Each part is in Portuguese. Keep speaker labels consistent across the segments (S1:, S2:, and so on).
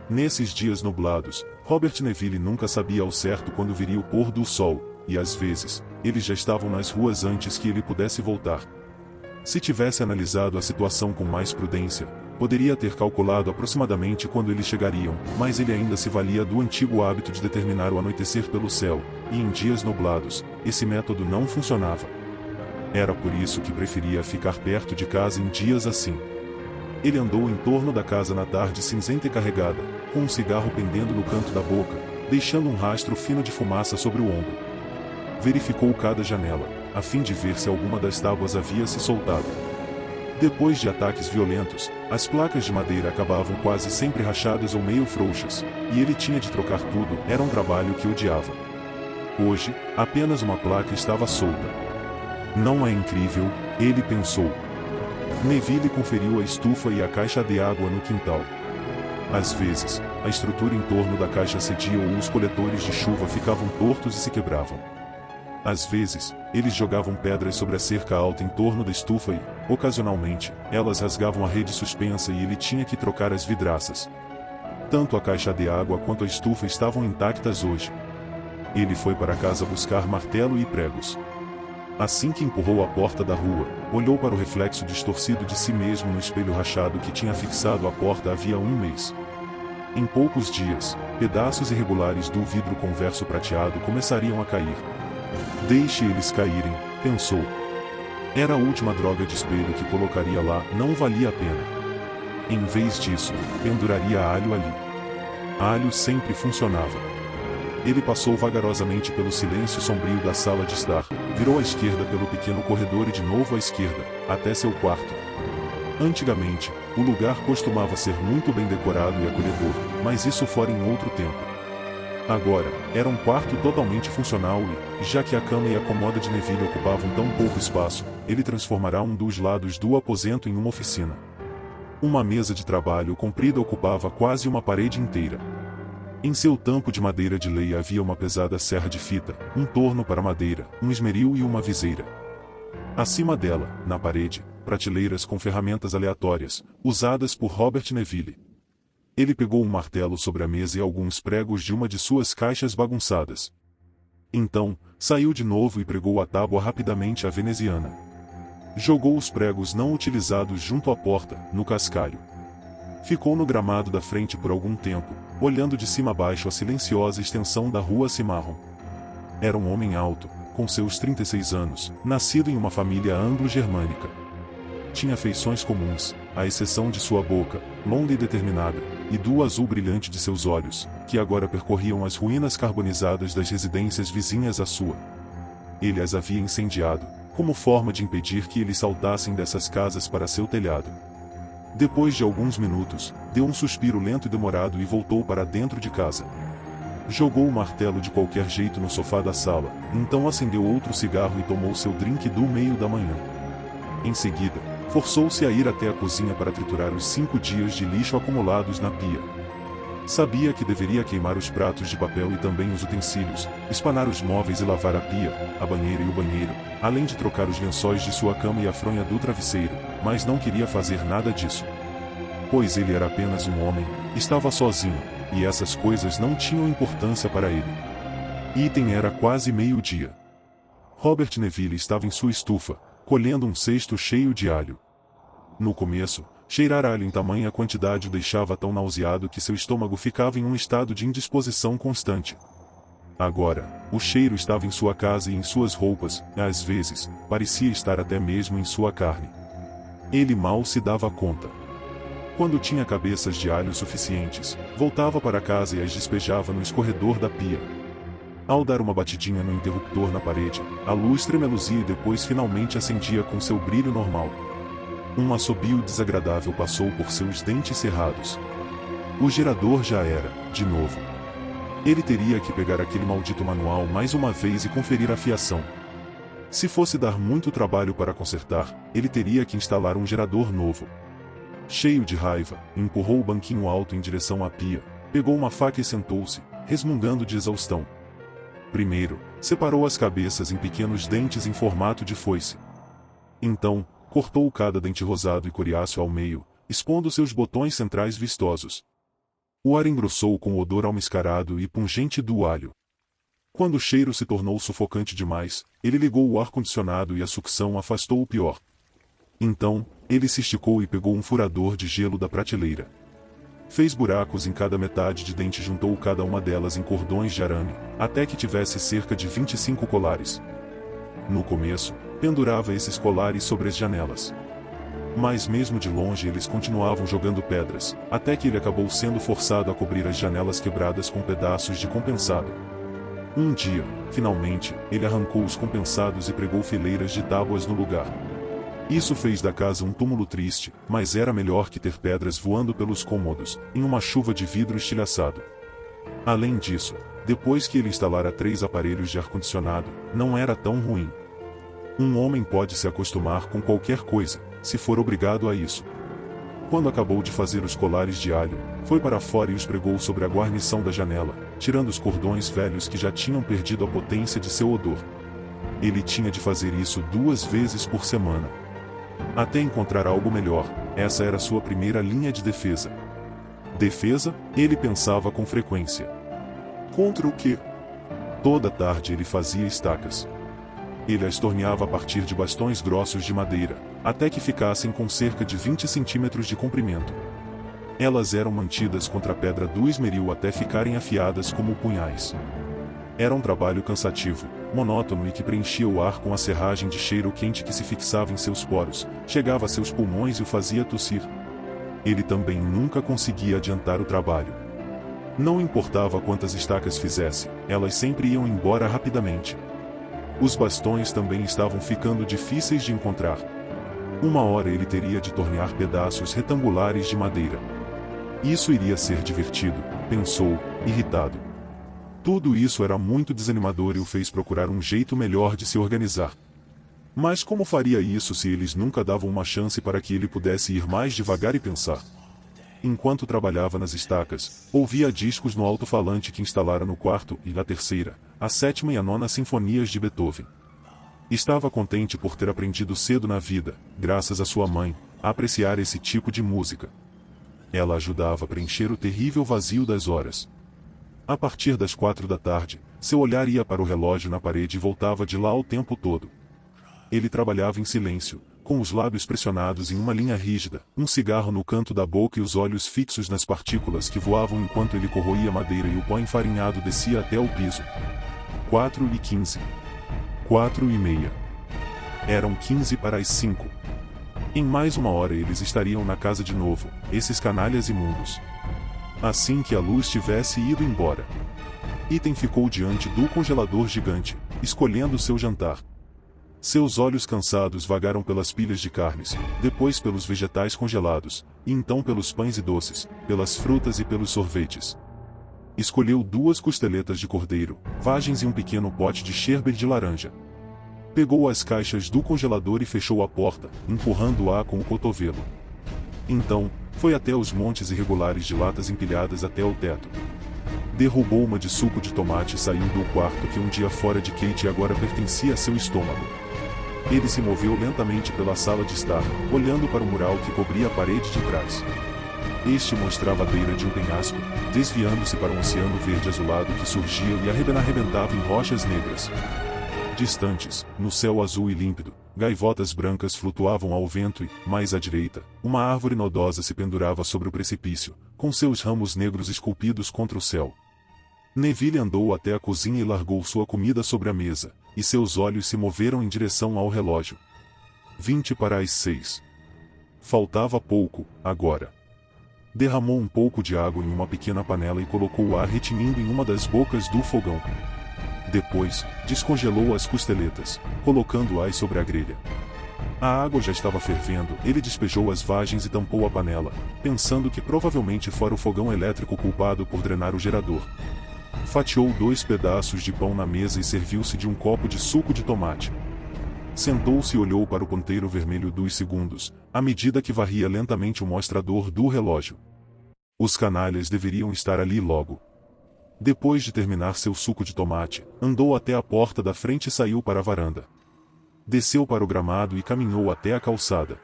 S1: Nesses dias nublados, Robert Neville nunca sabia ao certo quando viria o pôr do sol, e às vezes, eles já estavam nas ruas antes que ele pudesse voltar. Se tivesse analisado a situação com mais prudência, poderia ter calculado aproximadamente quando eles chegariam, mas ele ainda se valia do antigo hábito de determinar o anoitecer pelo céu, e em dias nublados, esse método não funcionava. Era por isso que preferia ficar perto de casa em dias assim. Ele andou em torno da casa na tarde cinzenta e carregada, com um cigarro pendendo no canto da boca, deixando um rastro fino de fumaça sobre o ombro. Verificou cada janela, a fim de ver se alguma das tábuas havia se soltado. Depois de ataques violentos, as placas de madeira acabavam quase sempre rachadas ou meio frouxas, e ele tinha de trocar tudo, era um trabalho que odiava. Hoje, apenas uma placa estava solta. Não é incrível, ele pensou. Neville conferiu a estufa e a caixa de água no quintal. Às vezes, a estrutura em torno da caixa cedia ou os coletores de chuva ficavam tortos e se quebravam. Às vezes, eles jogavam pedras sobre a cerca alta em torno da estufa e, ocasionalmente, elas rasgavam a rede suspensa e ele tinha que trocar as vidraças. Tanto a caixa de água quanto a estufa estavam intactas hoje. Ele foi para casa buscar martelo e pregos. Assim que empurrou a porta da rua, olhou para o reflexo distorcido de si mesmo no espelho rachado que tinha fixado a porta havia um mês. Em poucos dias, pedaços irregulares do vidro converso prateado começariam a cair. Deixe eles caírem, pensou. Era a última droga de espelho que colocaria lá, não valia a pena. Em vez disso, penduraria alho ali. Alho sempre funcionava. Ele passou vagarosamente pelo silêncio sombrio da sala de estar, virou à esquerda pelo pequeno corredor e de novo à esquerda, até seu quarto. Antigamente, o lugar costumava ser muito bem decorado e acolhedor, mas isso fora em outro tempo. Agora, era um quarto totalmente funcional e, já que a cama e a comoda de Neville ocupavam tão pouco espaço, ele transformará um dos lados do aposento em uma oficina. Uma mesa de trabalho comprida ocupava quase uma parede inteira. Em seu tampo de madeira de lei havia uma pesada serra de fita, um torno para madeira, um esmeril e uma viseira. Acima dela, na parede, prateleiras com ferramentas aleatórias, usadas por Robert Neville. Ele pegou um martelo sobre a mesa e alguns pregos de uma de suas caixas bagunçadas. Então, saiu de novo e pregou a tábua rapidamente à veneziana. Jogou os pregos não utilizados junto à porta, no cascalho. Ficou no gramado da frente por algum tempo, olhando de cima a baixo a silenciosa extensão da rua Cimarron. Era um homem alto, com seus 36 anos, nascido em uma família anglo-germânica. Tinha feições comuns, à exceção de sua boca, longa e determinada, e do azul brilhante de seus olhos, que agora percorriam as ruínas carbonizadas das residências vizinhas à sua. Ele as havia incendiado, como forma de impedir que eles saltassem dessas casas para seu telhado. Depois de alguns minutos, deu um suspiro lento e demorado e voltou para dentro de casa. Jogou o martelo de qualquer jeito no sofá da sala, então acendeu outro cigarro e tomou seu drink do meio da manhã. Em seguida, forçou-se a ir até a cozinha para triturar os 5 dias de lixo acumulados na pia. Sabia que deveria queimar os pratos de papel e também os utensílios, espanar os móveis e lavar a pia, a banheira e o banheiro, além de trocar os lençóis de sua cama e a fronha do travesseiro, mas não queria fazer nada disso. Pois ele era apenas um homem, estava sozinho, e essas coisas não tinham importância para ele. Item era quase meio-dia. Robert Neville estava em sua estufa, colhendo um cesto cheio de alho. No começo, cheirar alho em tamanha quantidade o deixava tão nauseado que seu estômago ficava em um estado de indisposição constante. Agora, o cheiro estava em sua casa e em suas roupas, e às vezes, parecia estar até mesmo em sua carne. Ele mal se dava conta. Quando tinha cabeças de alho suficientes, voltava para casa e as despejava no escorredor da pia. Ao dar uma batidinha no interruptor na parede, a luz tremeluzia e depois finalmente acendia com seu brilho normal. Um assobio desagradável passou por seus dentes cerrados. O gerador já era, de novo. Ele teria que pegar aquele maldito manual mais uma vez e conferir a fiação. Se fosse dar muito trabalho para consertar, ele teria que instalar um gerador novo. Cheio de raiva, empurrou o banquinho alto em direção à pia, pegou uma faca e sentou-se, resmungando de exaustão. Primeiro, separou as cabeças em pequenos dentes em formato de foice. Então, cortou cada dente rosado e coriáceo ao meio, expondo seus botões centrais vistosos. O ar engrossou com o odor almiscarado e pungente do alho. Quando o cheiro se tornou sufocante demais, ele ligou o ar-condicionado e a sucção afastou o pior. Então, ele se esticou e pegou um furador de gelo da prateleira. Fez buracos em cada metade de dente e juntou cada uma delas em cordões de arame, até que tivesse cerca de 25 colares. No começo, pendurava esses colares sobre as janelas. Mas mesmo de longe eles continuavam jogando pedras, até que ele acabou sendo forçado a cobrir as janelas quebradas com pedaços de compensado. Um dia, finalmente, ele arrancou os compensados e pregou fileiras de tábuas no lugar. Isso fez da casa um túmulo triste, mas era melhor que ter pedras voando pelos cômodos, em uma chuva de vidro estilhaçado. Além disso, depois que ele instalara 3 aparelhos de ar-condicionado, não era tão ruim. Um homem pode se acostumar com qualquer coisa, se for obrigado a isso. Quando acabou de fazer os colares de alho, foi para fora e os pregou sobre a guarnição da janela, tirando os cordões velhos que já tinham perdido a potência de seu odor. Ele tinha de fazer isso 2 vezes por semana. Até encontrar algo melhor, essa era sua primeira linha de defesa. Defesa, ele pensava com frequência. Contra o quê? Toda tarde ele fazia estacas. Ele as torneava a partir de bastões grossos de madeira, até que ficassem com cerca de 20 centímetros de comprimento. Elas eram mantidas contra a pedra do esmeril até ficarem afiadas como punhais. Era um trabalho cansativo, monótono e que preenchia o ar com a serragem de cheiro quente que se fixava em seus poros, chegava a seus pulmões e o fazia tossir. Ele também nunca conseguia adiantar o trabalho. Não importava quantas estacas fizesse, elas sempre iam embora rapidamente. Os bastões também estavam ficando difíceis de encontrar. Uma hora ele teria de tornear pedaços retangulares de madeira. Isso iria ser divertido, pensou, irritado. Tudo isso era muito desanimador e o fez procurar um jeito melhor de se organizar. Mas como faria isso se eles nunca davam uma chance para que ele pudesse ir mais devagar e pensar? Enquanto trabalhava nas estacas, ouvia discos no alto-falante que instalara no quarto e na terceira, a 7ª e a 9ª sinfonias de Beethoven. Estava contente por ter aprendido cedo na vida, graças à sua mãe, a apreciar esse tipo de música. Ela ajudava a preencher o terrível vazio das horas. A partir das 4 da tarde, seu olhar ia para o relógio na parede e voltava de lá o tempo todo. Ele trabalhava em silêncio, com os lábios pressionados em uma linha rígida, um cigarro no canto da boca e os olhos fixos nas partículas que voavam enquanto ele corroía a madeira e o pó enfarinhado descia até o piso. 4h15. 4h30. Eram 15 para as 5. Em mais uma hora eles estariam na casa de novo, esses canalhas imundos. Assim que a luz tivesse ido embora, Ethan ficou diante do congelador gigante, escolhendo seu jantar. Seus olhos cansados vagaram pelas pilhas de carnes, depois pelos vegetais congelados, e então pelos pães e doces, pelas frutas e pelos sorvetes. Escolheu 2 costeletas de cordeiro, vagens e um pequeno pote de sherbet de laranja. Pegou as caixas do congelador e fechou a porta, empurrando-a com o cotovelo. Então, foi até os montes irregulares de latas empilhadas até o teto. Derrubou uma de suco de tomate e saiu do quarto que um dia fora de Kate agora pertencia a seu estômago. Ele se moveu lentamente pela sala de estar, olhando para o mural que cobria a parede de trás. Este mostrava a beira de um penhasco, desviando-se para um oceano verde azulado que surgia e arrebentava em rochas negras. Distantes, no céu azul e límpido, gaivotas brancas flutuavam ao vento e, mais à direita, uma árvore nodosa se pendurava sobre o precipício, com seus ramos negros esculpidos contra o céu. Neville andou até a cozinha e largou sua comida sobre a mesa, e seus olhos se moveram em direção ao relógio. 20 para as 6. Faltava pouco, agora. Derramou um pouco de água em uma pequena panela e colocou o ar retinindo em uma das bocas do fogão. Depois, descongelou as costeletas, colocando-as sobre a grelha. A água já estava fervendo, ele despejou as vagens e tampou a panela, pensando que provavelmente fora o fogão elétrico culpado por drenar o gerador. Fatiou 2 pedaços de pão na mesa e serviu-se de um copo de suco de tomate. Sentou-se e olhou para o ponteiro vermelho dos segundos, à medida que varria lentamente o mostrador do relógio. Os canalhas deveriam estar ali logo. Depois de terminar seu suco de tomate, andou até a porta da frente e saiu para a varanda. Desceu para o gramado e caminhou até a calçada.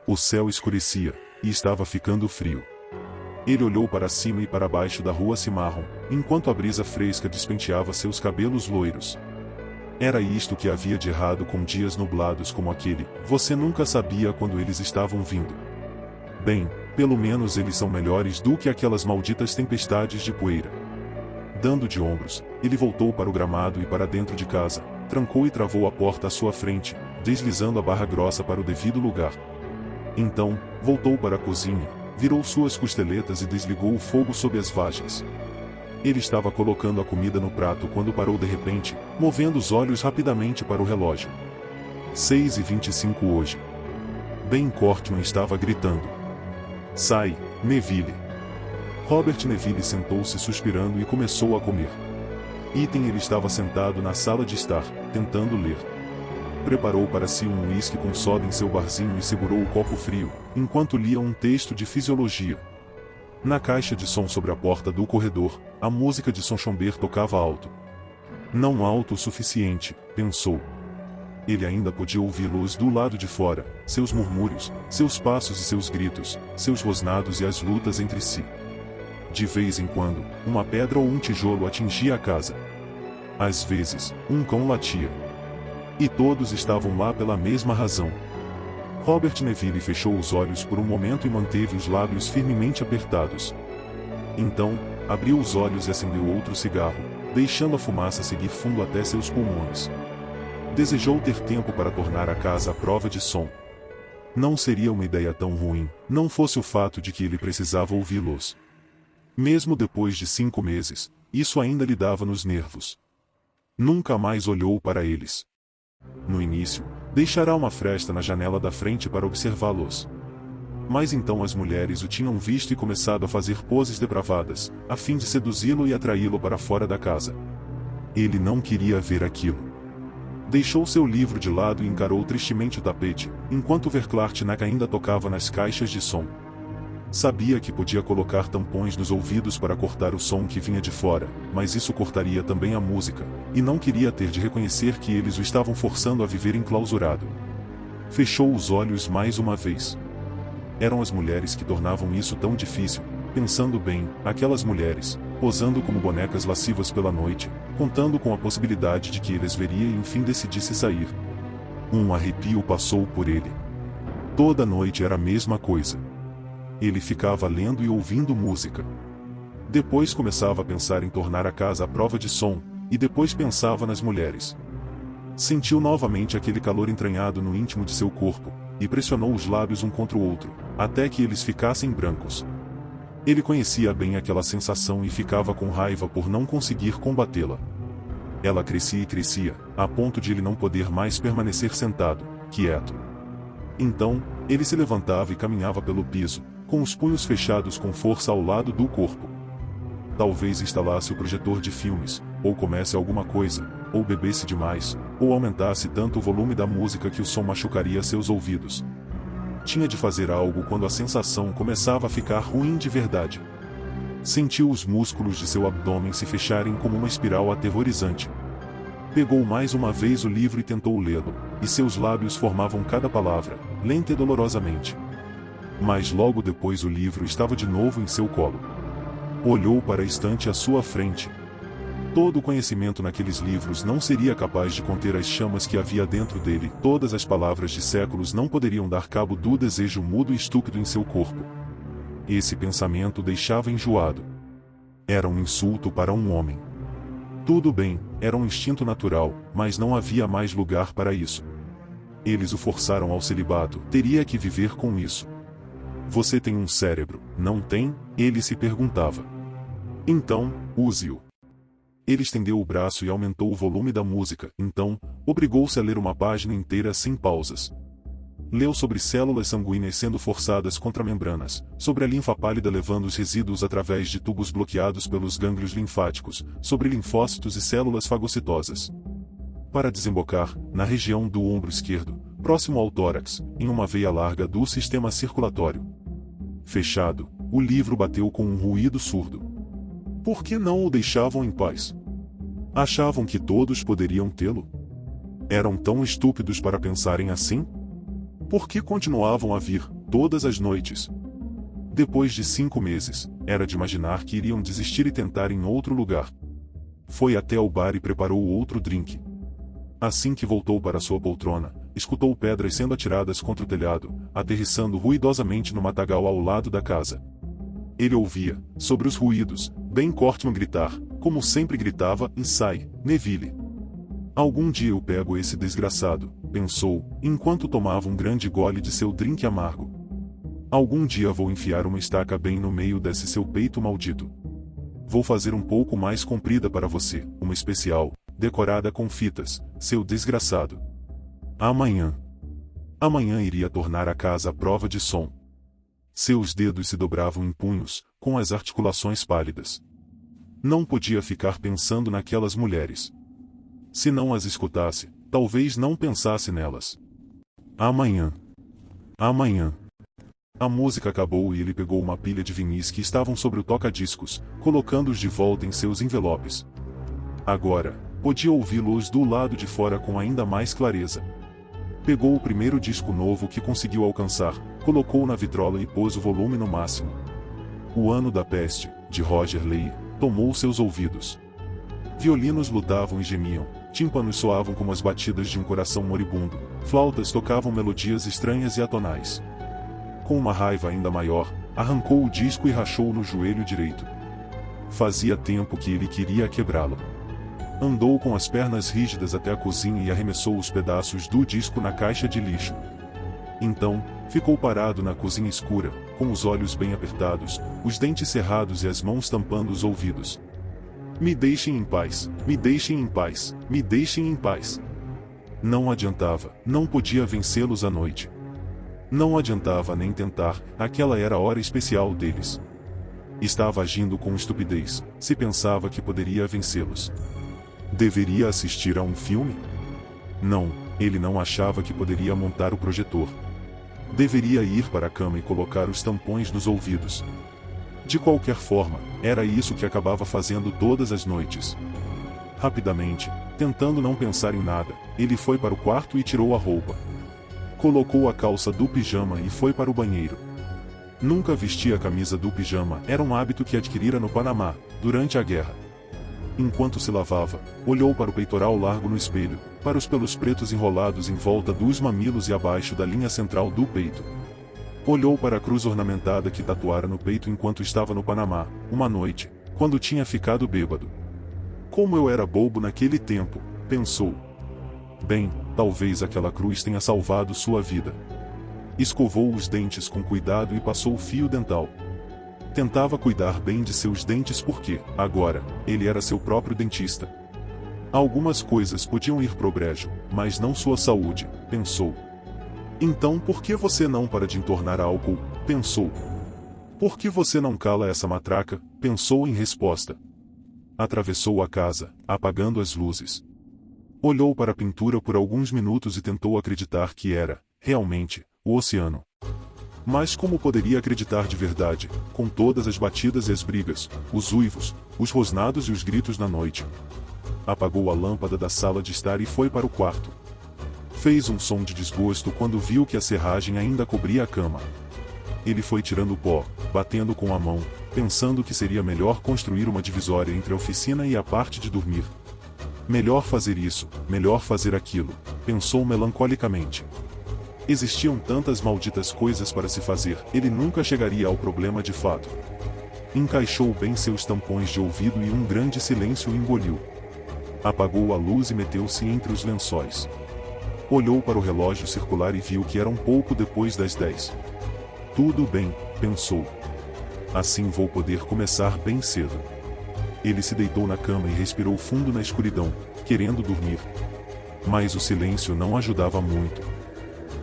S1: O céu escurecia, e estava ficando frio. Ele olhou para cima e para baixo da rua Cimarron, enquanto a brisa fresca despenteava seus cabelos loiros. Era isto que havia de errado com dias nublados como aquele, você nunca sabia quando eles estavam vindo. Bem, pelo menos eles são melhores do que aquelas malditas tempestades de poeira. Dando de ombros, ele voltou para o gramado e para dentro de casa, trancou e travou a porta à sua frente, deslizando a barra grossa para o devido lugar. Então, voltou para a cozinha, virou suas costeletas e desligou o fogo sob as vagens. Ele estava colocando a comida no prato quando parou de repente, movendo os olhos rapidamente para o relógio. 6h25 hoje. Ben Cortman estava gritando. Sai, Neville. Robert Neville sentou-se suspirando e começou a comer. Ele estava sentado na sala de estar, tentando ler. Preparou para si um uísque com soda em seu barzinho e segurou o copo frio, enquanto lia um texto de fisiologia. Na caixa de som sobre a porta do corredor, a música de Sonchomber tocava alto. Não alto o suficiente, pensou. Ele ainda podia ouvi-los do lado de fora, seus murmúrios, seus passos e seus gritos, seus rosnados e as lutas entre si. De vez em quando, uma pedra ou um tijolo atingia a casa. Às vezes, um cão latia. E todos estavam lá pela mesma razão. Robert Neville fechou os olhos por um momento e manteve os lábios firmemente apertados. Então, abriu os olhos e acendeu outro cigarro, deixando a fumaça seguir fundo até seus pulmões. Desejou ter tempo para tornar a casa à prova de som. Não seria uma ideia tão ruim, não fosse o fato de que ele precisava ouvi-los. Mesmo depois de 5 meses, isso ainda lhe dava nos nervos. Nunca mais olhou para eles. No início, deixará uma fresta na janela da frente para observá-los. Mas então as mulheres o tinham visto e começado a fazer poses depravadas, a fim de seduzi-lo e atraí-lo para fora da casa. Ele não queria ver aquilo. Deixou seu livro de lado e encarou tristemente o tapete, enquanto Verklaartnack ainda tocava nas caixas de som. Sabia que podia colocar tampões nos ouvidos para cortar o som que vinha de fora, mas isso cortaria também a música, e não queria ter de reconhecer que eles o estavam forçando a viver enclausurado. Fechou os olhos mais uma vez. Eram as mulheres que tornavam isso tão difícil, pensando bem, aquelas mulheres, posando como bonecas lascivas pela noite, contando com a possibilidade de que ele as veria e enfim decidisse sair. Um arrepio passou por ele. Toda noite era a mesma coisa. Ele ficava lendo e ouvindo música. Depois começava a pensar em tornar a casa à prova de som, e depois pensava nas mulheres. Sentiu novamente aquele calor entranhado no íntimo de seu corpo, e pressionou os lábios um contra o outro, até que eles ficassem brancos. Ele conhecia bem aquela sensação e ficava com raiva por não conseguir combatê-la. Ela crescia e crescia, a ponto de ele não poder mais permanecer sentado, quieto. Então, ele se levantava e caminhava pelo piso, com os punhos fechados com força ao lado do corpo. Talvez instalasse o projetor de filmes, ou comesse alguma coisa, ou bebesse demais, ou aumentasse tanto o volume da música que o som machucaria seus ouvidos. Tinha de fazer algo quando a sensação começava a ficar ruim de verdade. Sentiu os músculos de seu abdômen se fecharem como uma espiral aterrorizante. Pegou mais uma vez o livro e tentou lê-lo, e seus lábios formavam cada palavra, lenta e dolorosamente. Mas logo depois o livro estava de novo em seu colo. Olhou para a estante à sua frente. Todo o conhecimento naqueles livros não seria capaz de conter as chamas que havia dentro dele. Todas as palavras de séculos não poderiam dar cabo do desejo mudo e estúpido em seu corpo. Esse pensamento o deixava enjoado. Era um insulto para um homem. Tudo bem, era um instinto natural, mas não havia mais lugar para isso. Eles o forçaram ao celibato, teria que viver com isso. Você tem um cérebro, não tem? Ele se perguntava. Então, use-o. Ele estendeu o braço e aumentou o volume da música, então, obrigou-se a ler uma página inteira sem pausas. Leu sobre células sanguíneas sendo forçadas contra membranas, sobre a linfa pálida levando os resíduos através de tubos bloqueados pelos gânglios linfáticos, sobre linfócitos e células fagocitosas. Para desembocar, na região do ombro esquerdo, próximo ao tórax, em uma veia larga do sistema circulatório. Fechado, o livro bateu com um ruído surdo. Por que não o deixavam em paz? Achavam que todos poderiam tê-lo? Eram tão estúpidos para pensarem assim? Por que continuavam a vir, todas as noites? Depois de 5 meses, era de imaginar que iriam desistir e tentar em outro lugar. Foi até o bar e preparou outro drink. Assim que voltou para sua poltrona, escutou pedras sendo atiradas contra o telhado, aterrissando ruidosamente no matagal ao lado da casa. Ele ouvia, sobre os ruídos, Ben Cortman gritar, como sempre gritava, Insai, Neville. Algum dia eu pego esse desgraçado, pensou, enquanto tomava um grande gole de seu drink amargo. Algum dia vou enfiar uma estaca bem no meio desse seu peito maldito. Vou fazer um pouco mais comprida para você, uma especial, decorada com fitas, seu desgraçado. Amanhã. Amanhã iria tornar a casa à prova de som. Seus dedos se dobravam em punhos, com as articulações pálidas. Não podia ficar pensando naquelas mulheres. Se não as escutasse, talvez não pensasse nelas. Amanhã. Amanhã. A música acabou e ele pegou uma pilha de vinis que estavam sobre o toca-discos, colocando-os de volta em seus envelopes. Agora, podia ouvi-los do lado de fora com ainda mais clareza. Pegou o primeiro disco novo que conseguiu alcançar, colocou na vitrola e pôs o volume no máximo. O Ano da Peste, de Roger Leigh, tomou seus ouvidos. Violinos lutavam e gemiam, tímpanos soavam como as batidas de um coração moribundo, flautas tocavam melodias estranhas e atonais. Com uma raiva ainda maior, arrancou o disco e rachou no joelho direito. Fazia tempo que ele queria quebrá-lo. Andou com as pernas rígidas até a cozinha e arremessou os pedaços do disco na caixa de lixo. Então, ficou parado na cozinha escura, com os olhos bem apertados, os dentes cerrados e as mãos tampando os ouvidos. Me deixem em paz, me deixem em paz, me deixem em paz. Não adiantava, não podia vencê-los à noite. Não adiantava nem tentar, aquela era a hora especial deles. Estava agindo com estupidez, se pensava que poderia vencê-los. Deveria assistir a um filme? Não, ele não achava que poderia montar o projetor. Deveria ir para a cama e colocar os tampões nos ouvidos. De qualquer forma, era isso que acabava fazendo todas as noites. Rapidamente, tentando não pensar em nada, ele foi para o quarto e tirou a roupa. Colocou a calça do pijama e foi para o banheiro. Nunca vestia a camisa do pijama, era um hábito que adquirira no Panamá, durante a guerra. Enquanto se lavava, olhou para o peitoral largo no espelho, para os pelos pretos enrolados em volta dos mamilos e abaixo da linha central do peito. Olhou para a cruz ornamentada que tatuara no peito enquanto estava no Panamá, uma noite, quando tinha ficado bêbado. Como eu era bobo naquele tempo, pensou. Bem, talvez aquela cruz tenha salvado sua vida. Escovou os dentes com cuidado e passou o fio dental. Tentava cuidar bem de seus dentes porque, agora, ele era seu próprio dentista. Algumas coisas podiam ir pro brejo, mas não sua saúde, pensou. Então por que você não para de entornar álcool, pensou. Por que você não cala essa matraca, pensou em resposta. Atravessou a casa, apagando as luzes. Olhou para a pintura por alguns minutos e tentou acreditar que era, realmente, o oceano. Mas como poderia acreditar de verdade, com todas as batidas e as brigas, os uivos, os rosnados e os gritos na noite? Apagou a lâmpada da sala de estar e foi para o quarto. Fez um som de desgosto quando viu que a serragem ainda cobria a cama. Ele foi tirando o pó, batendo com a mão, pensando que seria melhor construir uma divisória entre a oficina e a parte de dormir. Melhor fazer isso, melhor fazer aquilo, pensou melancolicamente. Existiam tantas malditas coisas para se fazer, ele nunca chegaria ao problema de fato. Encaixou bem seus tampões de ouvido e um grande silêncio o engoliu. Apagou a luz e meteu-se entre os lençóis. Olhou para o relógio circular e viu que era um pouco depois das 10. Tudo bem, pensou. Assim vou poder começar bem cedo. Ele se deitou na cama e respirou fundo na escuridão, querendo dormir. Mas o silêncio não ajudava muito.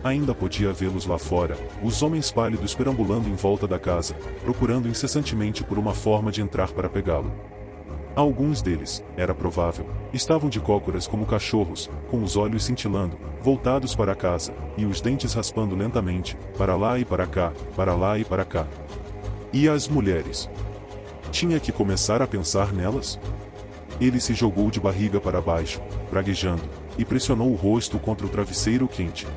S1: Ainda podia vê-los lá fora, os homens pálidos perambulando em volta da casa, procurando incessantemente por uma forma de entrar para pegá-lo. Alguns deles, era provável, estavam de cócoras como cachorros, com os olhos cintilando, voltados para a casa, e os dentes raspando lentamente, para lá e para cá, para lá e para cá. E as mulheres? Tinha que começar a pensar nelas? Ele se jogou de barriga para baixo, praguejando, e pressionou o rosto contra o travesseiro quente.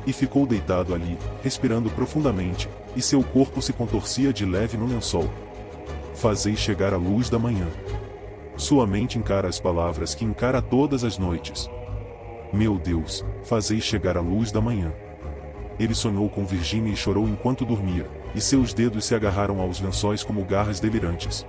S1: E ficou deitado ali, respirando profundamente, e seu corpo se contorcia de leve no lençol. Fazei chegar a luz da manhã. Sua mente encara as palavras que encara todas as noites. Meu Deus, fazei chegar a luz da manhã. Ele sonhou com Virginia e chorou enquanto dormia, e seus dedos se agarraram aos lençóis como garras delirantes.